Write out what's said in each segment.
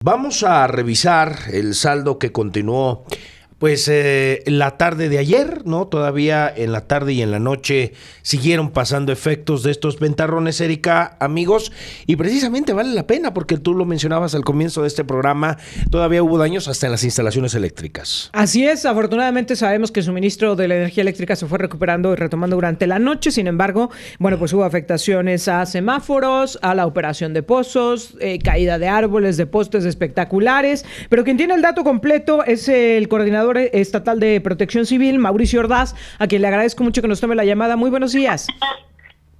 Vamos a revisar el saldo que continuó, pues la tarde de ayer, ¿no? Todavía en la tarde y en la noche siguieron pasando efectos de estos ventarrones, Erika, amigos, y precisamente vale la pena porque tú lo mencionabas al comienzo de este programa, todavía hubo daños hasta en las instalaciones eléctricas. Así es, afortunadamente sabemos que el suministro de la energía eléctrica se fue recuperando y retomando durante la noche, sin embargo, pues hubo afectaciones a semáforos, a la operación de pozos, caída de árboles, de postes espectaculares, pero quien tiene el dato completo es el coordinador estatal de Protección Civil, Mauricio Ordaz, a quien le agradezco mucho que nos tome la llamada. Muy buenos días.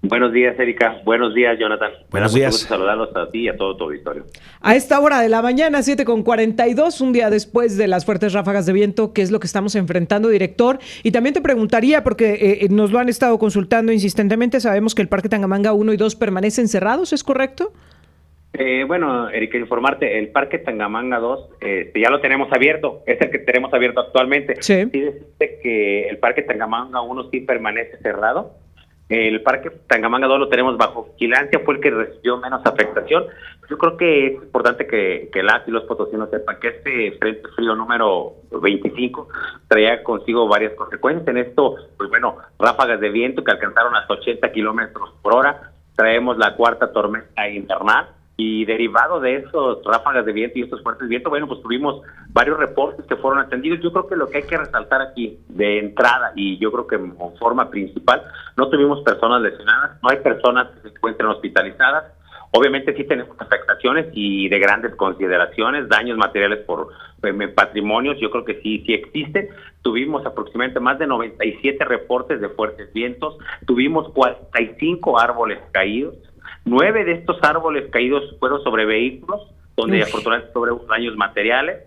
Buenos días, Erika. Buenos días, Jonathan. Buenos días. Gusto saludarlos a ti y a todo tu auditorio. A esta hora de la mañana, 7:42, un día después de las fuertes ráfagas de viento, ¿qué es lo que estamos enfrentando, director? Y también te preguntaría, porque nos lo han estado consultando insistentemente, sabemos que el Parque Tangamanga 1 y 2 permanecen cerrados, ¿es correcto? Bueno, Erika, informarte, el Parque Tangamanga 2 ya lo tenemos abierto, es el que tenemos abierto actualmente. Sí. Decirte que el Parque Tangamanga 1 sí permanece cerrado. El Parque Tangamanga 2 lo tenemos bajo vigilancia, fue el que recibió menos afectación. Yo creo que es importante que las y los potosinos sepan que este frente frío número 25 traía consigo varias consecuencias. En esto, pues bueno, ráfagas de viento que alcanzaron hasta 80 kilómetros por hora. Traemos la cuarta tormenta invernal. Y derivado de esos ráfagas de viento y estos fuertes vientos, bueno, pues tuvimos varios reportes que fueron atendidos. Yo creo que lo que hay que resaltar aquí de entrada, y yo creo que en forma principal, no tuvimos personas lesionadas, no hay personas que se encuentren hospitalizadas. Obviamente sí tenemos afectaciones y de grandes consideraciones, daños materiales por patrimonios, yo creo que sí existen. Tuvimos aproximadamente más de 97 reportes de fuertes vientos, tuvimos 45 árboles caídos. 9 de estos árboles caídos fueron sobre vehículos, donde afortunadamente sobre daños materiales.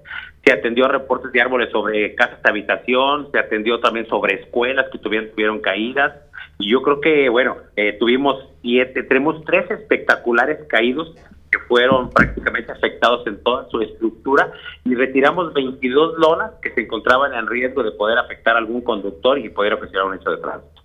Se atendió a reportes de árboles sobre casas de habitación, se atendió también sobre escuelas que tuvieron caídas. Y yo creo que, bueno, tenemos 3 espectaculares caídos que fueron prácticamente afectados en toda su estructura, y retiramos 22 lonas que se encontraban en riesgo de poder afectar a algún conductor y poder ocasionar un hecho de tránsito.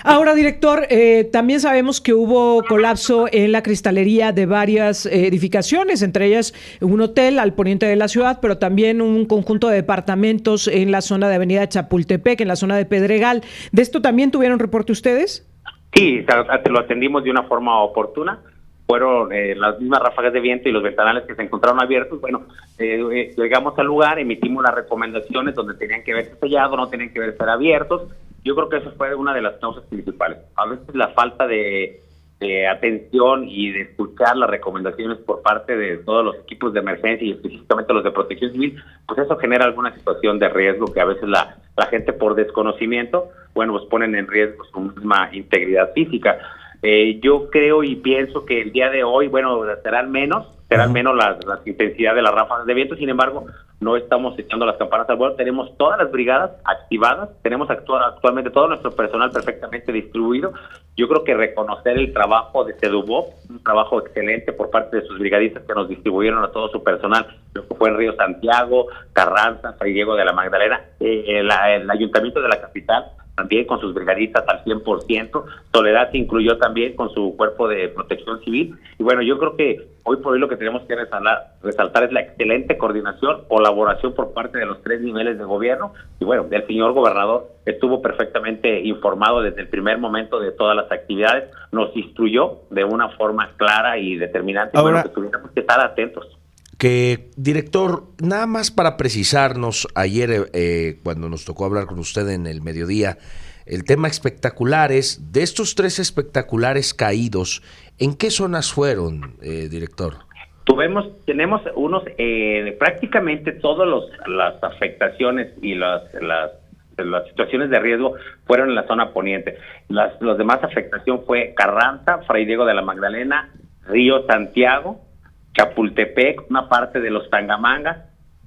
Ahora, director, también sabemos que hubo colapso en la cristalería de varias edificaciones, entre ellas un hotel al poniente de la ciudad, pero también un conjunto de departamentos en la zona de Avenida Chapultepec, en la zona de Pedregal. ¿De esto también tuvieron reporte ustedes? Sí, lo atendimos de una forma oportuna. Fueron las mismas ráfagas de viento y los ventanales que se encontraron abiertos. Bueno, llegamos al lugar, emitimos las recomendaciones donde tenían que verse sellados, no tenían que verse abiertos. Yo creo que eso fue una de las causas principales. A veces la falta de atención y de escuchar las recomendaciones por parte de todos los equipos de emergencia y específicamente los de protección civil, pues eso genera alguna situación de riesgo que a veces la gente por desconocimiento, bueno, pues ponen en riesgo su misma integridad física. Yo creo y pienso que el día de hoy, bueno, serán menos las intensidades de las ráfagas de viento. Sin embargo, no estamos echando las campanas al vuelo. Tenemos todas las brigadas activadas, tenemos actualmente todo nuestro personal perfectamente distribuido. Yo creo que reconocer el trabajo de Sedubop, un trabajo excelente por parte de sus brigadistas que nos distribuyeron a todo su personal, lo que fue en Río Santiago, Carranza, Fray Diego de la Magdalena, el Ayuntamiento de la capital, también con sus brigadistas al 100%, Soledad se incluyó también con su cuerpo de protección civil, y bueno, yo creo que hoy por hoy lo que tenemos que resaltar es la excelente coordinación, colaboración por parte de los 3 niveles de gobierno, y bueno, el señor gobernador estuvo perfectamente informado desde el primer momento de todas las actividades, nos instruyó de una forma clara y determinante. Ahora, bueno, que tuviéramos que estar atentos. Director, nada más para precisarnos, ayer cuando nos tocó hablar con usted en el mediodía, el tema espectaculares, de estos 3 espectaculares caídos, ¿en qué zonas fueron, director? Tenemos unos, prácticamente todas las afectaciones y las situaciones de riesgo fueron en la zona poniente. Los demás afectación fue Carranza, Fray Diego de la Magdalena, Río Santiago, Chapultepec, una parte de los Tangamangas.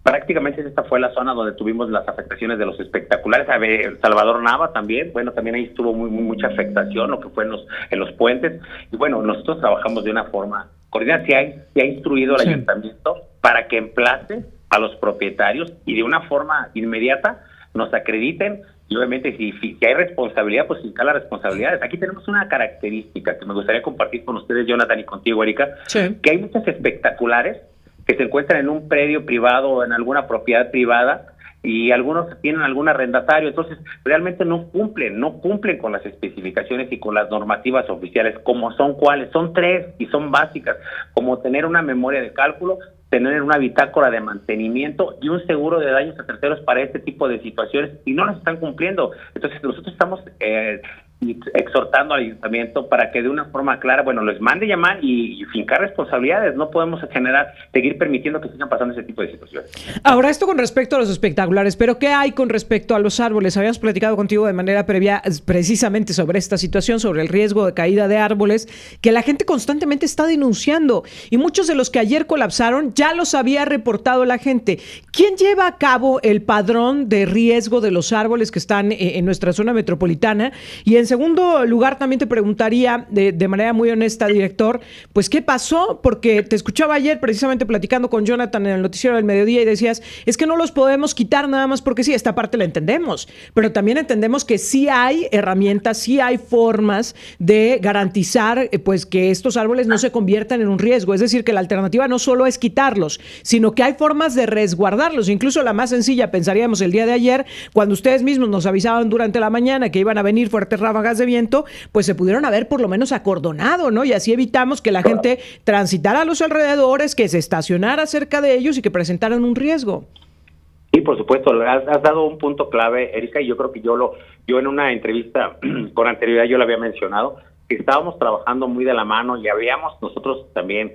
Prácticamente esta fue la zona donde tuvimos las afectaciones de los espectaculares. Salvador Nava también, bueno, también ahí estuvo mucha afectación, lo que fue en los puentes. Y bueno, nosotros trabajamos de una forma coordinada. Se ha instruido al ayuntamiento para que emplace a los propietarios y de una forma inmediata nos acrediten. Y obviamente si hay responsabilidad, pues indicar las responsabilidades. Aquí tenemos una característica que me gustaría compartir con ustedes, Jonathan, y contigo, Erika, que hay muchas espectaculares que se encuentran en un predio privado o en alguna propiedad privada, y algunos tienen algún arrendatario, entonces realmente no cumplen con las especificaciones y con las normativas oficiales, como son cuáles, son 3 y son básicas, como tener una memoria de cálculo, tener una bitácora de mantenimiento y un seguro de daños a terceros para este tipo de situaciones, y no las están cumpliendo. Entonces nosotros estamos exhortando al ayuntamiento para que de una forma clara, les mande llamar y fincar responsabilidades. No podemos seguir permitiendo que sigan pasando ese tipo de situaciones. Ahora, esto con respecto a los espectaculares, pero ¿qué hay con respecto a los árboles? Habíamos platicado contigo de manera previa precisamente sobre esta situación, sobre el riesgo de caída de árboles, que la gente constantemente está denunciando, y muchos de los que ayer colapsaron ya los había reportado la gente. ¿Quién lleva a cabo el padrón de riesgo de los árboles que están en nuestra zona metropolitana? Y en segundo lugar, también te preguntaría de manera muy honesta, director, pues ¿qué pasó? Porque te escuchaba ayer precisamente platicando con Jonathan en el noticiero del mediodía y decías, es que no los podemos quitar nada más porque sí, esta parte la entendemos, pero también entendemos que sí hay herramientas, sí hay formas de garantizar pues que estos árboles no se conviertan en un riesgo, es decir, que la alternativa no solo es quitarlos, sino que hay formas de resguardarlos, incluso la más sencilla, pensaríamos el día de ayer, cuando ustedes mismos nos avisaban durante la mañana que iban a venir fuertes ráfagas de viento, pues se pudieron haber por lo menos acordonado, ¿no? Y así evitamos que la gente transitara a los alrededores, que se estacionara cerca de ellos y que presentaran un riesgo. Sí, por supuesto, has dado un punto clave, Erika, y yo creo que yo en una entrevista con anterioridad yo lo había mencionado, que estábamos trabajando muy de la mano y habíamos nosotros también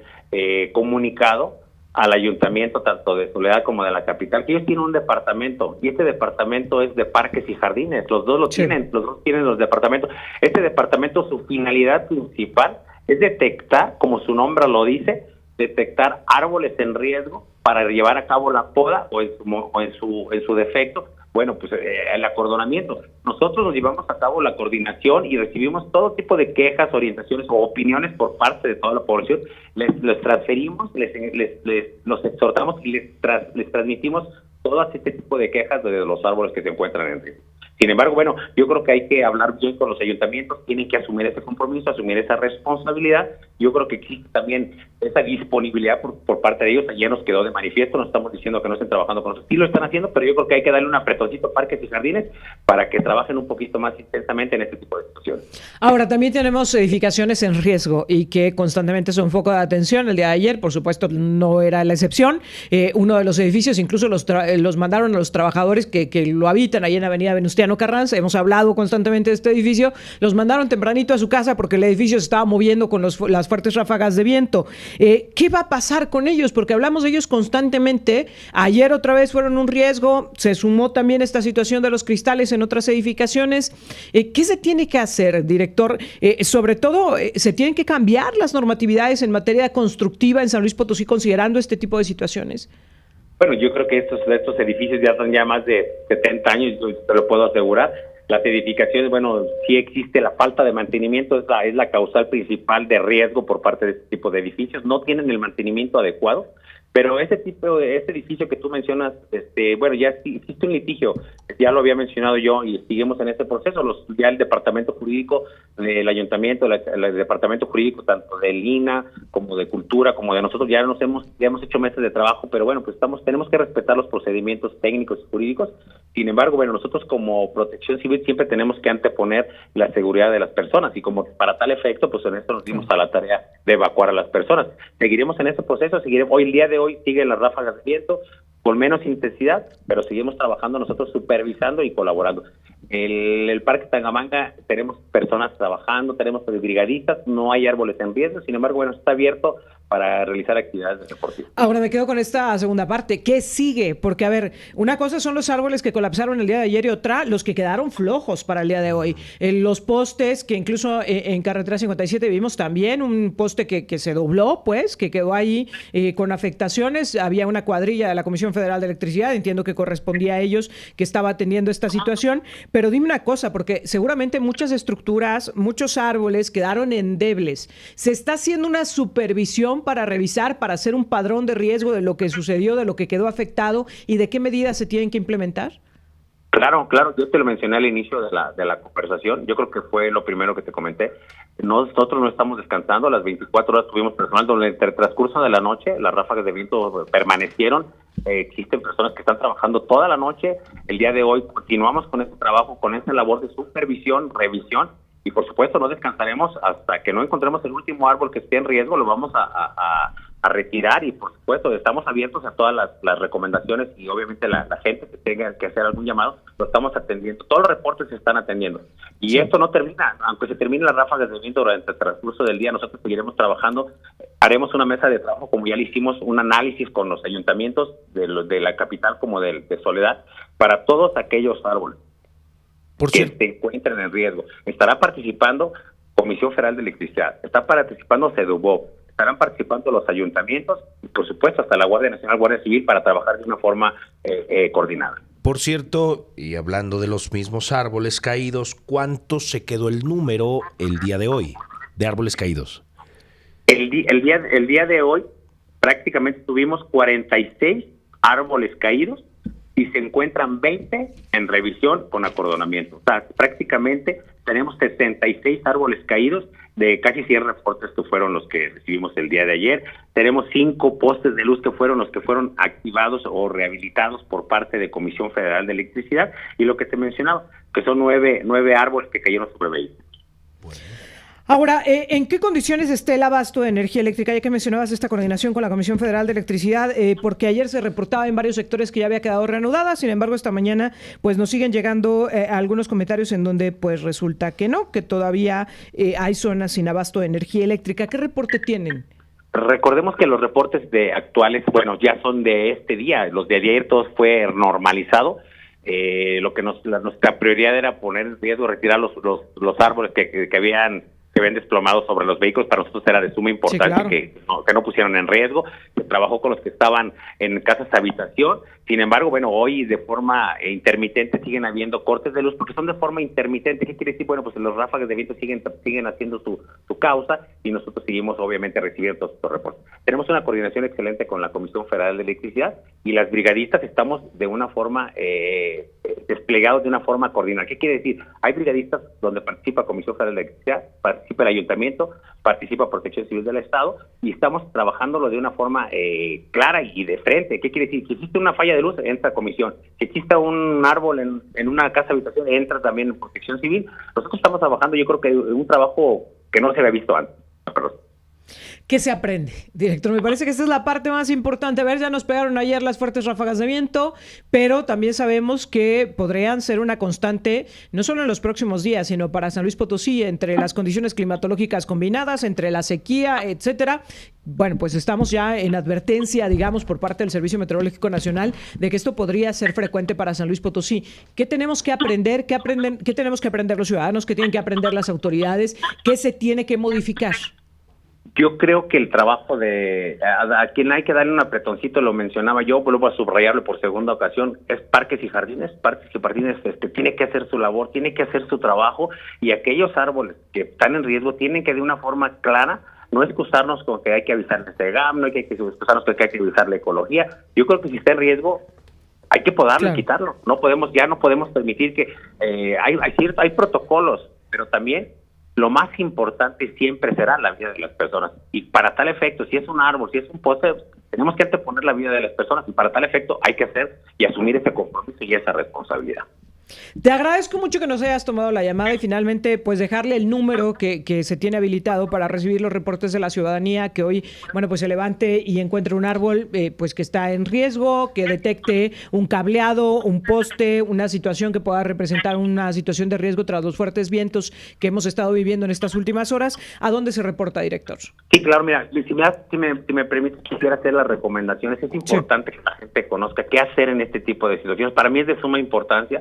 comunicado al ayuntamiento, tanto de Soledad como de la capital, que ellos tienen un departamento, y este departamento es de parques y jardines, los dos tienen los departamentos. Este departamento, su finalidad principal es detectar, como su nombre lo dice, detectar árboles en riesgo para llevar a cabo la poda o en su defecto, el acordonamiento. Nosotros nos llevamos a cabo la coordinación y recibimos todo tipo de quejas, orientaciones o opiniones por parte de toda la población. Les transferimos, los exhortamos y les transmitimos todo este tipo de quejas de los árboles que se encuentran en riesgo. Sin embargo, yo creo que hay que hablar bien con los ayuntamientos, tienen que asumir ese compromiso, asumir esa responsabilidad. Yo creo que existe también esa disponibilidad por parte de ellos. Ayer nos quedó de manifiesto, no estamos diciendo que no estén trabajando con nosotros, sí lo están haciendo, pero yo creo que hay que darle un apretoncito a parques y jardines para que trabajen un poquito más intensamente en este tipo de situaciones. Ahora, también tenemos edificaciones en riesgo y que constantemente son foco de atención. El día de ayer, por supuesto, no era la excepción. Uno de los edificios, incluso los mandaron a los trabajadores que lo habitan ahí en Avenida Venustiano Carranza. Hemos hablado constantemente de este edificio. Los mandaron tempranito a su casa porque el edificio se estaba moviendo con las fuertes ráfagas de viento. ¿Qué va a pasar con ellos? Porque hablamos de ellos constantemente. Ayer otra vez fueron un riesgo. Se sumó también esta situación de los cristales en otras edificaciones. ¿Qué se tiene que hacer, director? Sobre todo, ¿se tienen que cambiar las normatividades en materia constructiva en San Luis Potosí considerando este tipo de situaciones? Yo creo que estos edificios ya son ya más de 70 años, te lo puedo asegurar. Las edificaciones, sí existe la falta de mantenimiento, es la causal principal de riesgo por parte de este tipo de edificios. No tienen el mantenimiento adecuado, pero este edificio que tú mencionas, ya existe un litigio, ya lo había mencionado yo y seguimos en este proceso. Ya el departamento jurídico del ayuntamiento, el departamento jurídico tanto del INA como de Cultura, como de nosotros, ya hemos hecho meses de trabajo, pero tenemos que respetar los procedimientos técnicos y jurídicos. Sin embargo, nosotros como Protección Civil siempre tenemos que anteponer la seguridad de las personas, y como para tal efecto, en esto nos dimos a la tarea de evacuar a las personas. Seguiremos en ese proceso, el día de hoy siguen las ráfagas de viento con menos intensidad, pero seguimos trabajando nosotros, supervisando y colaborando. El Parque Tangamanga tenemos personas trabajando, tenemos brigadistas, no hay árboles en riesgo, sin embargo, está abierto para realizar actividades deportivas. Ahora me quedo con esta segunda parte. ¿Qué sigue? Porque, una cosa son los árboles que colapsaron el día de ayer y otra, los que quedaron flojos para el día de hoy. Los postes, que incluso en Carretera 57 vimos también un poste que se dobló, que quedó ahí con afectaciones. Había una cuadrilla de la Comisión Federal de Electricidad, entiendo que correspondía a ellos, que estaba atendiendo esta situación. Pero dime una cosa, porque seguramente muchas estructuras, muchos árboles quedaron endebles. ¿Se está haciendo una supervisión para revisar, para hacer un padrón de riesgo de lo que sucedió, de lo que quedó afectado y de qué medidas se tienen que implementar? Claro, claro, yo te lo mencioné al inicio de la conversación, yo creo que fue lo primero que te comenté. Nosotros no estamos descansando, las 24 horas tuvimos personal, durante el transcurso de la noche las ráfagas de viento permanecieron, existen personas que están trabajando toda la noche, el día de hoy continuamos con ese trabajo, con esa labor de supervisión, revisión, y por supuesto no descansaremos hasta que no encontremos el último árbol que esté en riesgo, lo vamos a retirar, y por supuesto estamos abiertos a todas las recomendaciones, y obviamente la gente que tenga que hacer algún llamado, lo estamos atendiendo, todos los reportes se están atendiendo, y sí, esto no termina, aunque se termine las ráfagas de viento durante el transcurso del día, nosotros seguiremos trabajando, haremos una mesa de trabajo, como ya le hicimos un análisis con los ayuntamientos de la capital como de Soledad, para todos aquellos árboles que se encuentren en riesgo. Estará participando Comisión Federal de Electricidad, está participando CEDUBOP, estarán participando los ayuntamientos y por supuesto hasta la Guardia Nacional, Guardia Civil, para trabajar de una forma coordinada. Por cierto, y hablando de los mismos árboles caídos, ¿cuánto se quedó el número el día de hoy de árboles caídos? El día de hoy prácticamente tuvimos 46 árboles caídos y se encuentran 20 en revisión con acordonamiento. O sea, prácticamente tenemos 66 árboles caídos de casi 100 reportes que fueron los que recibimos el día de ayer. Tenemos 5 postes de luz que fueron los que fueron activados o rehabilitados por parte de Comisión Federal de Electricidad, y lo que te mencionaba, que son 9 árboles que cayeron sobre vehículos. Bueno. Ahora, ¿en qué condiciones está el abasto de energía eléctrica? Ya que mencionabas esta coordinación con la Comisión Federal de Electricidad, porque ayer se reportaba en varios sectores que ya había quedado reanudada, sin embargo esta mañana pues nos siguen llegando algunos comentarios en donde pues resulta que no, que todavía hay zonas sin abasto de energía eléctrica. ¿Qué reporte tienen? Recordemos que los reportes actuales, bueno, ya son de este día, los de ayer todos fue normalizado. Lo que nuestra prioridad era poner en riesgo, retirar los árboles que habían desplomado sobre los vehículos. Para nosotros era de suma importancia, sí, claro, que no pusieron en riesgo. Se trabajó con los que estaban en casas habitación. Sin embargo, bueno, hoy de forma intermitente siguen habiendo cortes de luz, porque son de forma intermitente. ¿Qué quiere decir? Bueno, pues los ráfagas de viento siguen haciendo su causa, y nosotros seguimos obviamente recibiendo todos estos reportes. Tenemos una coordinación excelente con la Comisión Federal de Electricidad, y las brigadistas estamos de una forma desplegados de una forma coordinada. ¿Qué quiere decir? Hay brigadistas donde participa Comisión Federal de Electricidad, participa el Ayuntamiento, participa Protección Civil del Estado, y estamos trabajándolo de una forma clara y de frente. ¿Qué quiere decir? Si existe una falla de luz, entra comisión. Si existe un árbol en una casa habitación, entra también Protección Civil. Nosotros estamos trabajando, yo creo que un trabajo que no se había visto antes. Perdón. ¿Qué se aprende, director? Me parece que esta es la parte más importante. A ver, ya nos pegaron ayer las fuertes ráfagas de viento, pero también sabemos que podrían ser una constante, no solo en los próximos días, sino para San Luis Potosí, entre las condiciones climatológicas combinadas, entre la sequía, etcétera. Bueno, pues estamos ya en advertencia, digamos, por parte del Servicio Meteorológico Nacional de que esto podría ser frecuente para San Luis Potosí. ¿Qué tenemos que aprender? ¿Qué tenemos que aprender los ciudadanos? ¿Qué tienen que aprender las autoridades? ¿Qué se tiene que modificar? Yo creo que el trabajo a quien hay que darle un apretoncito, lo mencionaba yo, vuelvo a subrayarlo por segunda ocasión, es Parques y Jardines. Parques y Jardines tiene que hacer su labor, tiene que hacer su trabajo, y aquellos árboles que están en riesgo tienen que de una forma clara, no excusarnos con que hay que avisar de CEGAM, no hay que excusarnos con que hay que avisar la ecología. Yo creo que si está en riesgo, hay que podarlo, claro, y quitarlo. No podemos permitir que hay protocolos, pero también lo más importante siempre será la vida de las personas. Y para tal efecto, si es un árbol, si es un poste, tenemos que anteponer la vida de las personas, y para tal efecto hay que hacer y asumir ese compromiso y esa responsabilidad. Te agradezco mucho que nos hayas tomado la llamada y finalmente pues dejarle el número que se tiene habilitado para recibir los reportes de la ciudadanía que hoy, bueno, pues se levante y encuentre un árbol pues que está en riesgo, que detecte un cableado, un poste, una situación que pueda representar una situación de riesgo tras los fuertes vientos que hemos estado viviendo en estas últimas horas. ¿A dónde se reporta, director? Sí, claro, mira, si me permite, quisiera hacer las recomendaciones. Es importante que la gente conozca qué hacer en este tipo de situaciones. Para mí es de suma importancia.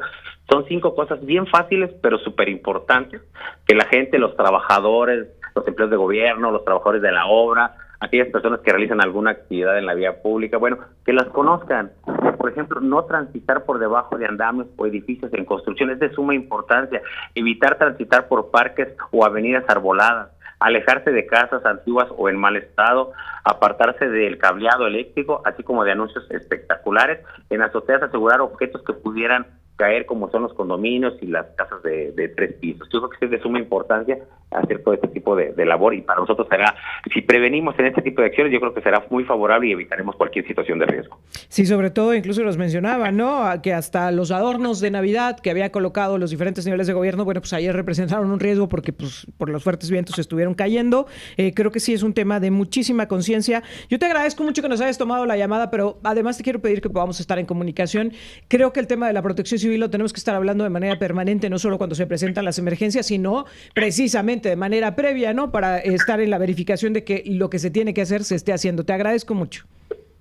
Son 5 cosas bien fáciles, pero súper importantes, que la gente, los trabajadores, los empleados de gobierno, los trabajadores de la obra, aquellas personas que realizan alguna actividad en la vía pública, bueno, que las conozcan. Por ejemplo, no transitar por debajo de andamios o edificios en construcción es de suma importancia. Evitar transitar por parques o avenidas arboladas. Alejarse de casas antiguas o en mal estado, apartarse del cableado eléctrico, así como de anuncios espectaculares. En azoteas asegurar objetos que pudieran caer como son los condominios y las casas de 3 pisos. Yo creo que es de suma importancia hacer todo este tipo de labor, y para nosotros será, si prevenimos en este tipo de acciones, yo creo que será muy favorable y evitaremos cualquier situación de riesgo. Sí, sobre todo, incluso los mencionaba, ¿no? Que hasta los adornos de Navidad que había colocado los diferentes niveles de gobierno, bueno, pues ayer representaron un riesgo porque pues por los fuertes vientos estuvieron cayendo. Creo que sí es un tema de muchísima conciencia. Yo te agradezco mucho que nos hayas tomado la llamada, pero además te quiero pedir que podamos estar en comunicación. Creo que el tema de la protección civil lo tenemos que estar hablando de manera permanente, no solo cuando se presentan las emergencias, sino precisamente de manera previa, ¿no? Para estar en la verificación de que lo que se tiene que hacer se esté haciendo. Te agradezco mucho.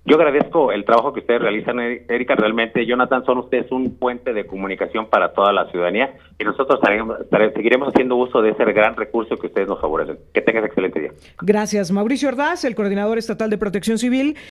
Yo agradezco el trabajo que ustedes realizan, Erika. Realmente, Jonathan, son ustedes un puente de comunicación para toda la ciudadanía, y nosotros seguiremos haciendo uso de ese gran recurso que ustedes nos favorecen. Que tengas excelente día. Gracias. Mauricio Ordaz, el coordinador estatal de Protección Civil.